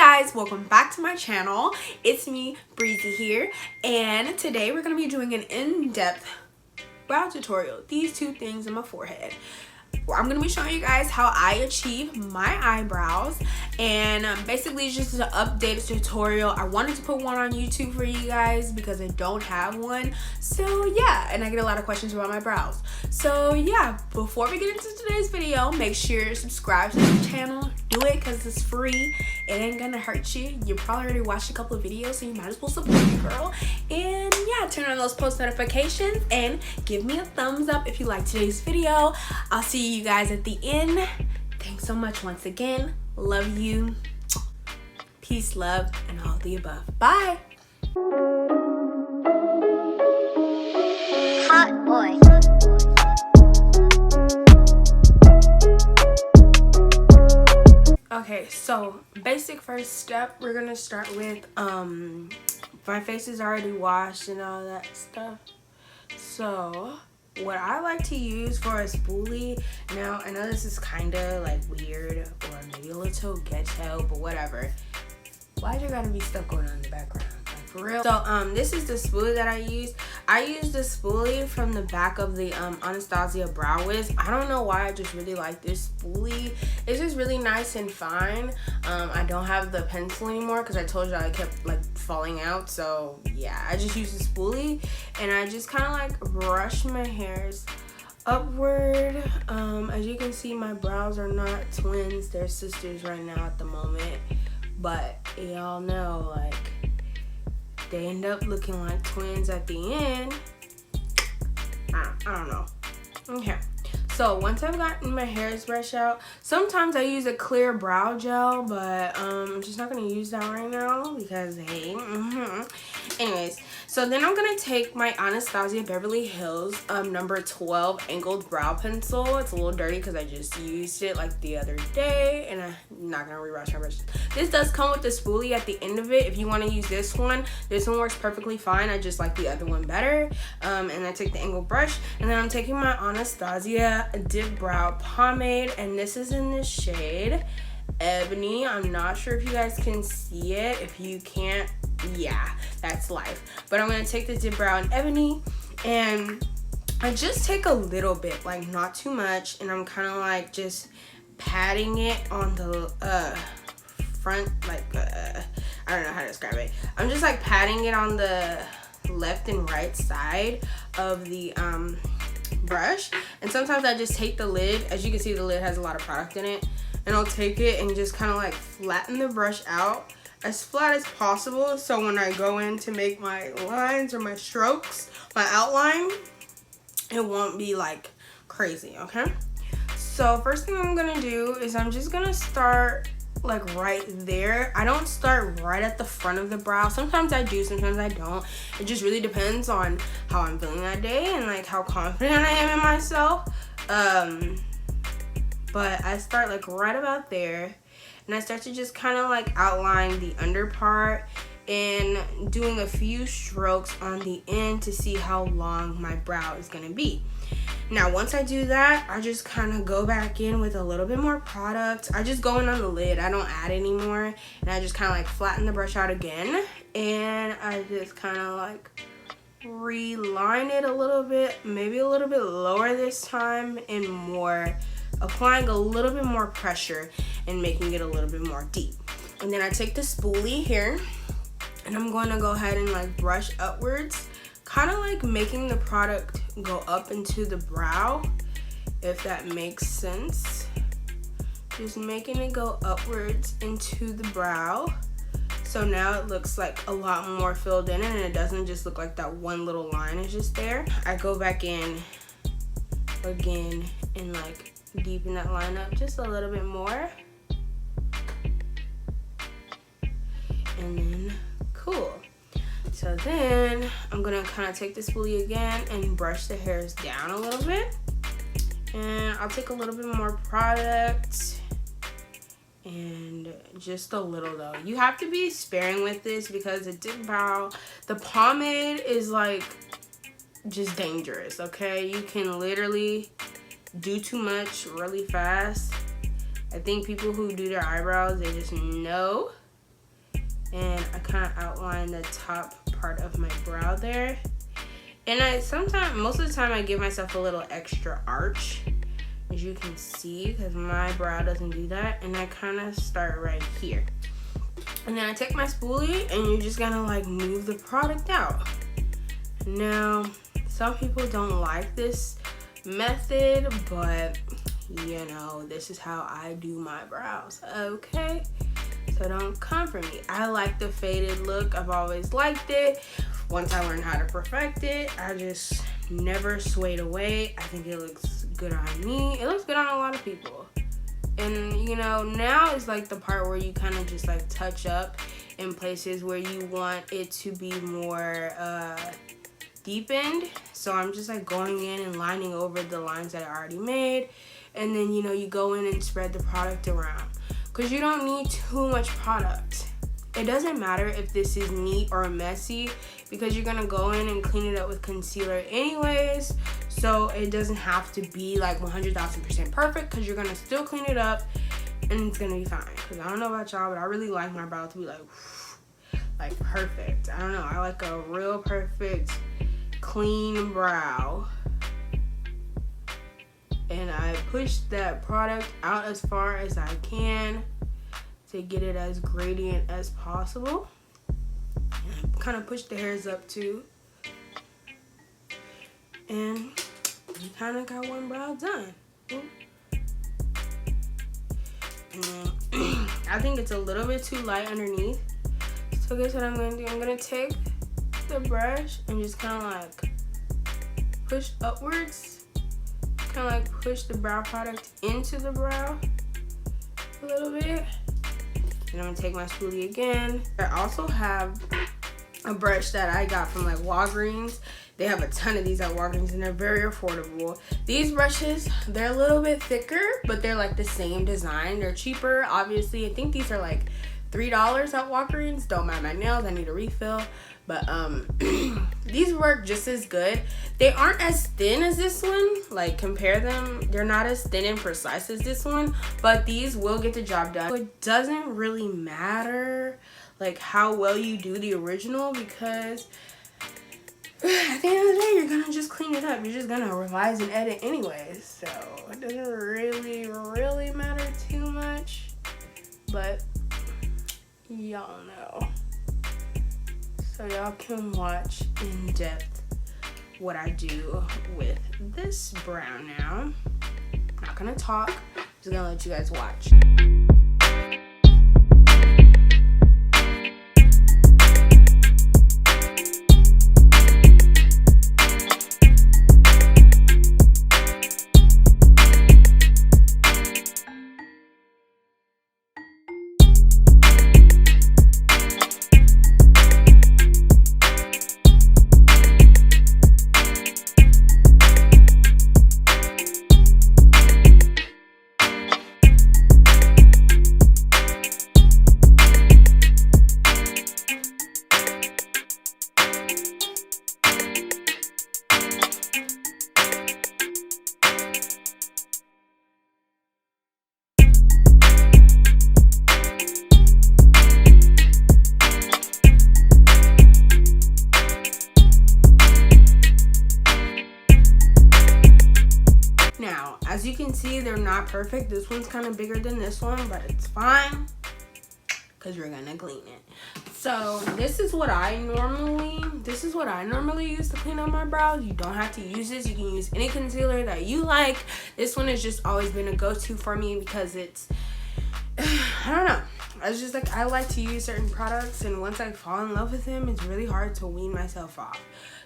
guys, welcome back to my channel. It's me, Breezy here, and today we're going to be doing an in-depth brow tutorial. These two things on my forehead. I'm going to be showing you guys how I achieve my eyebrows, and basically it's just an updated tutorial. I wanted to put one on YouTube for you guys because I don't have one, so yeah, and I get a lot of questions about my brows. So yeah, before we get into today's video, make sure you subscribe to the channel. Do it because it's free. It ain't gonna hurt you. You probably already watched a couple of videos, so you might as well support your girl. And yeah, turn on those post notifications and give me a thumbs up if you like today's video. I'll see you guys at the end. Thanks so much once again. Love you. Peace, love, and all the above. Bye. Hot boy. Okay, so basic first step, we're gonna start with my face is already washed and all that stuff. So what I like to use for a spoolie, now I know this is kind of like weird or maybe a little ghetto, but whatever. Why'd you gotta be stuff going on in the background? Like for real. So this is the spoolie that I use. I use the spoolie from the back of the Anastasia Brow Wiz. I don't know why, I just really like this spoolie. It's just really nice and fine. I don't have the pencil anymore because I told you I kept like falling out. So yeah, I just use the spoolie and I just kind of like brush my hairs upward. As you can see, my brows are not twins, they're sisters right now at the moment, but y'all know, like, they end up looking like twins at the end. I don't know. Okay, so once I've gotten my hairs brushed out, sometimes I use a clear brow gel, but I'm just not gonna use that right now because hey. Anyways, so then I'm gonna take my Anastasia Beverly Hills number 12 angled brow pencil. It's a little dirty because I just used it like the other day, and I'm not gonna rebrush my brushes. This does come with the spoolie at the end of it. If you want to use this one works perfectly fine. I just like the other one better. And I take the angled brush, and then I'm taking my Anastasia Dip Brow Pomade, and this is in the shade Ebony. I'm not sure if you guys can see it. If you can't, yeah, that's life. But I'm gonna take the Dip Brow in Ebony, and I just take a little bit, like not too much, and I'm kind of like just patting it on the front, like I don't know how to describe it. I'm just like patting it on the left and right side of the brush, and sometimes I just take the lid. As you can see, the lid has a lot of product in it, and I'll take it and just kind of like flatten the brush out as flat as possible, so when I go in to make my lines or my strokes, my outline, it won't be like crazy. Okay, so first thing I'm gonna do is I'm just gonna start like right there. I don't start right at the front of the brow. Sometimes I do, sometimes I don't. It just really depends on how I'm feeling that day and like how confident I am in myself. But I start like right about there, and I start to just kind of like outline the under part and doing a few strokes on the end to see how long my brow is gonna be. Now once I do that, I just kind of go back in with a little bit more product. I just go in on the lid, I don't add anymore, and I just kind of like flatten the brush out again, and I just kind of like reline it a little bit, maybe a little bit lower this time, and more applying a little bit more pressure and making it a little bit more deep. And then I take the spoolie here, and I'm going to go ahead and like brush upwards, kind of like making the product go up into the brow, if that makes sense. Just making it go upwards into the brow, so now it looks like a lot more filled in, and it doesn't just look like that one little line is just there. I go back in again and like deepen that line up just a little bit more, and then cool. So then I'm gonna kind of take the spoolie again and brush the hairs down a little bit, and I'll take a little bit more product, and just a little though. You have to be sparing with this because the Dip Brow, the pomade is like just dangerous. Okay, you can literally do too much really fast. I think people who do their eyebrows, they just know and I kind of outline the top part of my brow there. And most of the time I give myself a little extra arch, as you can see, because my brow doesn't do that. And I kind of start right here. And then I take my spoolie and you're just gonna like move the product out. Now, some people don't like this method, but you know, this is how I do my brows, okay? So don't come for me. I like the faded look. I've always liked it. Once I learned how to perfect it, I just never swayed away. I think it looks good on me. It looks good on a lot of people. And you know, now is like the part where you kind of just like touch up in places where you want it to be more deepened. So I'm just like going in and lining over the lines that I already made. And then, you know, you go in and spread the product around, because you don't need too much product. It doesn't matter if this is neat or messy, because you're gonna go in and clean it up with concealer anyways. So it doesn't have to be like 100,000% perfect, because you're gonna still clean it up and it's gonna be fine. Because I don't know about y'all, but I really like my brow to be like perfect. I don't know, I like a real perfect clean brow. And I push that product out as far as I can to get it as gradient as possible. And I kind of push the hairs up too. And you kind of got one brow done. And I think it's a little bit too light underneath. So guess what I'm going to do? I'm going to take the brush and just kind of like push upwards. Kind of like push the brow product into the brow a little bit. And I'm gonna take my spoolie again. I also have a brush that I got from like Walgreens. They have a ton of these at Walgreens and they're very affordable. These brushes, they're a little bit thicker, but they're like the same design. They're cheaper, obviously. I think these are like $3 at Walgreens. Don't mind my nails, I need a refill. But these work just as good. They aren't as thin as this one. Like, compare them. They're not as thin and precise as this one, but these will get the job done. So it doesn't really matter like how well you do the original, because at the end of the day, you're gonna just clean it up. You're just gonna revise and edit anyways. So it doesn't really matter too much. But y'all know. So y'all can watch in depth what I do with this brow now. I'm not gonna talk, I'm just gonna let you guys watch. Now, as you can see, they're not perfect. This one's kind of bigger than this one, but it's fine because we're gonna clean it. So this is what I normally use to clean up my brows. You don't have to use this. You can use any concealer that you like. This one has just always been a go-to for me because it's, I don't know. It's just like I like to use certain products, and once I fall in love with them, it's really hard to wean myself off.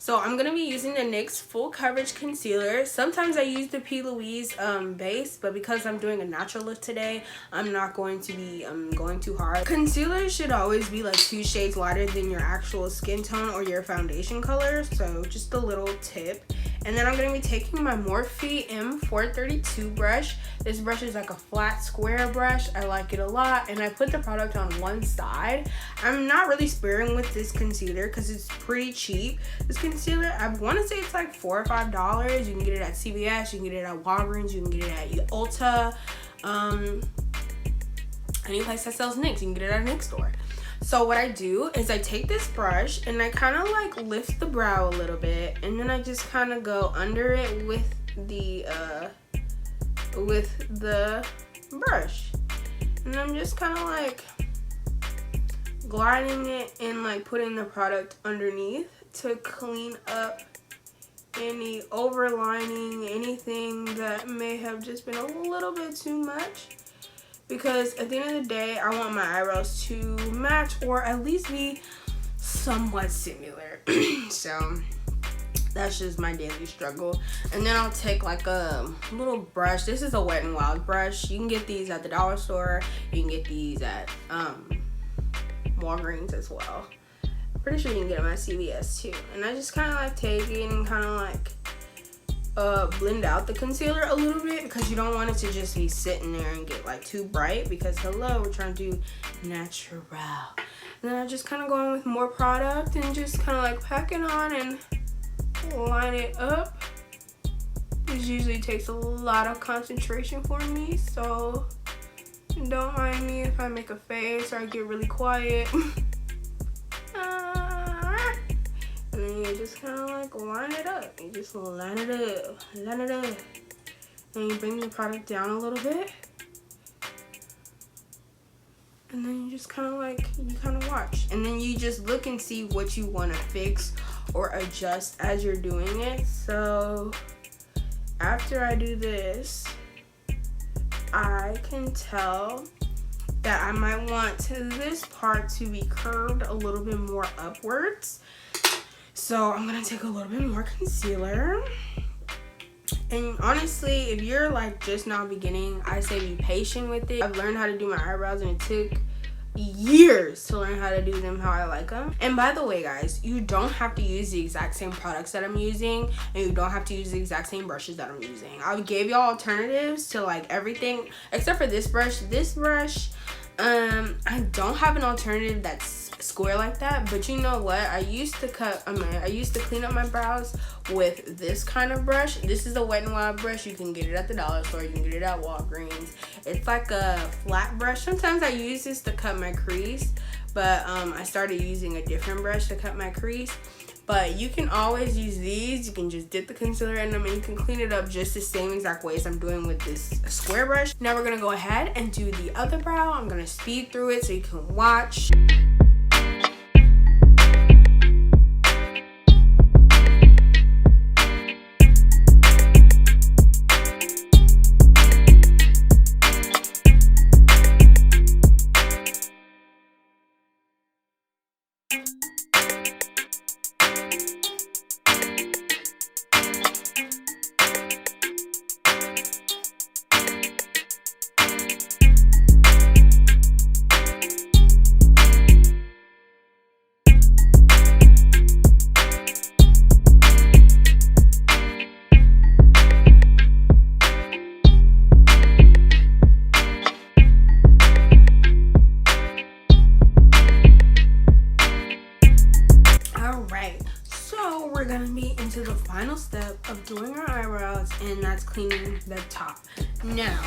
So I'm gonna be using the NYX Full Coverage Concealer. Sometimes I use the P. Louise base, but because I'm doing a natural look today, I'm not going to be going too hard. Concealer should always be like 2 shades lighter than your actual skin tone or your foundation color. So just a little tip. And then I'm gonna be taking my Morphe M432 brush. This brush is like a flat square brush. I like it a lot, and I put the product on one side. I'm not really sparing with this concealer because it's pretty cheap. This concealer, I want to say it's like $4 or $5. You can get it at CVS, you can get it at Walgreens, you can get it at Ulta, any place that sells NYX, you can get it at a NYX store. So what I do is I take this brush and I kind of like lift the brow a little bit, and then I just kind of go under it with the brush, and I'm just kind of like gliding it and like putting the product underneath to clean up any overlining, anything that may have just been a little bit too much. Because at the end of the day, I want my eyebrows to match or at least be somewhat similar. So that's just my daily struggle. And then I'll take like a little brush. This is a Wet n Wild brush. You can get these at the dollar store. You can get these at Walgreens as well. Pretty sure you can get them at CVS too. And I just kind of like take it and kind of like blend out the concealer a little bit, because you don't want it to just be sitting there and get like too bright, because hello, we're trying to do natural. And then I just kind of go in with more product and just kind of like pack it on and line it up. This usually takes a lot of concentration for me, so don't mind me if I make a face or I get really quiet. And then you just kind of like line it up. You just line it up, line it up. And you bring the product down a little bit. And then you just kind of like, you kind of watch. And then you just look and see what you want to fix or adjust as you're doing it. So after I do this, I can tell that I might want this part to be curved a little bit more upwards. So I'm gonna take a little bit more concealer. And honestly, if you're like just now beginning, I say be patient with it. I've learned how to do my eyebrows and it took years to learn how to do them how I like them. And by the way guys, you don't have to use the exact same products that I'm using, and you don't have to use the exact same brushes that I'm using. I gave y'all alternatives to like everything except for this brush. I don't have an alternative that's square like that, but you know what, I used to clean up my brows with this kind of brush. This is a Wet n Wild brush. You can get it at the dollar store, you can get it at Walgreens. It's like a flat brush. Sometimes I use this to cut my crease, but I started using a different brush to cut my crease. But you can always use these. You can just dip the concealer in them and you can clean it up just the same exact way as I'm doing with this square brush. Now we're gonna go ahead and do the other brow. I'm gonna speed through it so you can watch. We're gonna be into the final step of doing our eyebrows, and that's cleaning the top. Now,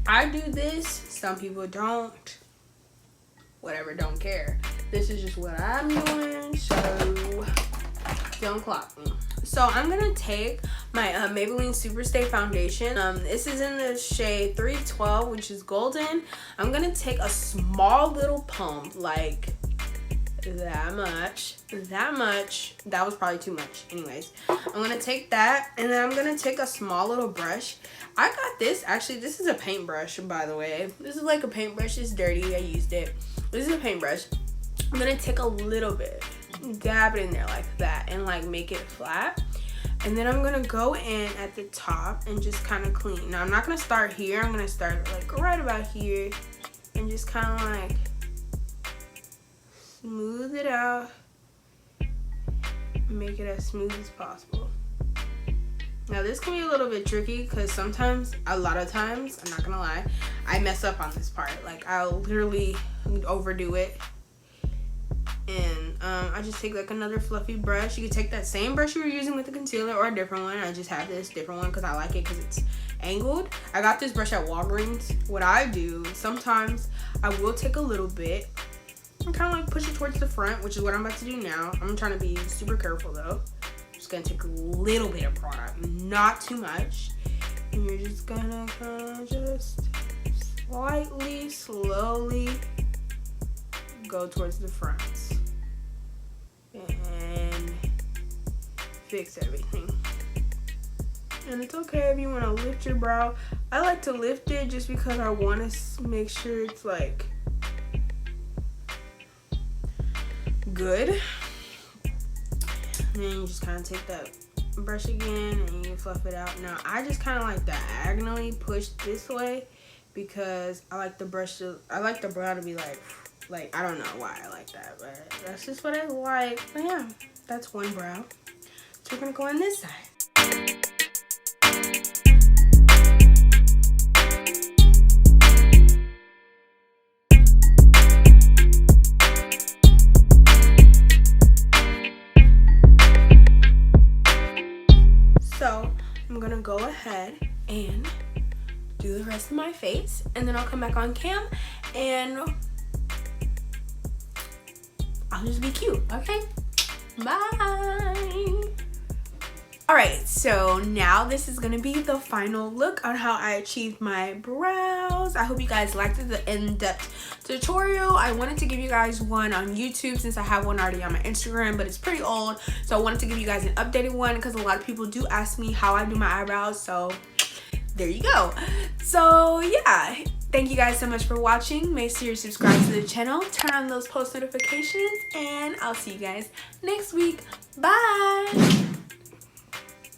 I do this, some people don't, whatever, don't care. This is just what I'm doing, so don't clock me. So I'm gonna take my Maybelline Superstay foundation. This is in the shade 312, which is golden. I'm gonna take a small little pump, like that much. That was probably too much. Anyways, I'm gonna take that, and then I'm gonna take a small little brush. I got this, actually, this is a paintbrush, by the way. This is like a paintbrush. It's dirty, I used it. This is a paintbrush. I'm gonna take a little bit, dab it in there like that, and like make it flat. And then I'm gonna go in at the top and just kind of clean. Now I'm not gonna start here, I'm gonna start like right about here and just kind of like smooth it out, make it as smooth as possible. Now this can be a little bit tricky because sometimes, a lot of times, I'm not gonna lie, I mess up on this part. Like I'll literally overdo it. And I just take like another fluffy brush. You can take that same brush you were using with the concealer or a different one. I just have this different one because I like it because it's angled. I got this brush at Walgreens. What I do, sometimes I will take a little bit and kind of like push it towards the front, which is what I'm about to do now. I'm trying to be super careful though. I'm just gonna take a little bit of product, not too much. And you're just gonna kind of just slightly, slowly go towards the front. And fix everything. And it's okay if you want to lift your brow. I like to lift it just because I want to make sure it's like good. And then you just kind of take that brush again and you fluff it out. Now I just kind of like diagonally push this way because I like the brush to, I like the brow to be like I don't know why I like that, but that's just what I like. But yeah, that's one brow. So we're gonna go on this side. So I'm gonna go ahead and do the rest of my face, and then I'll come back on cam and I'll just be cute, okay? Bye. Alright, so now this is gonna be the final look on how I achieved my brows. I hope you guys liked the in-depth tutorial. I wanted to give you guys one on YouTube since I have one already on my Instagram, but it's pretty old. So I wanted to give you guys an updated one because a lot of people do ask me how I do my eyebrows. So there you go. So yeah, thank you guys so much for watching. Make sure you subscribe to the channel, turn on those post notifications, and I'll see you guys next week. Bye.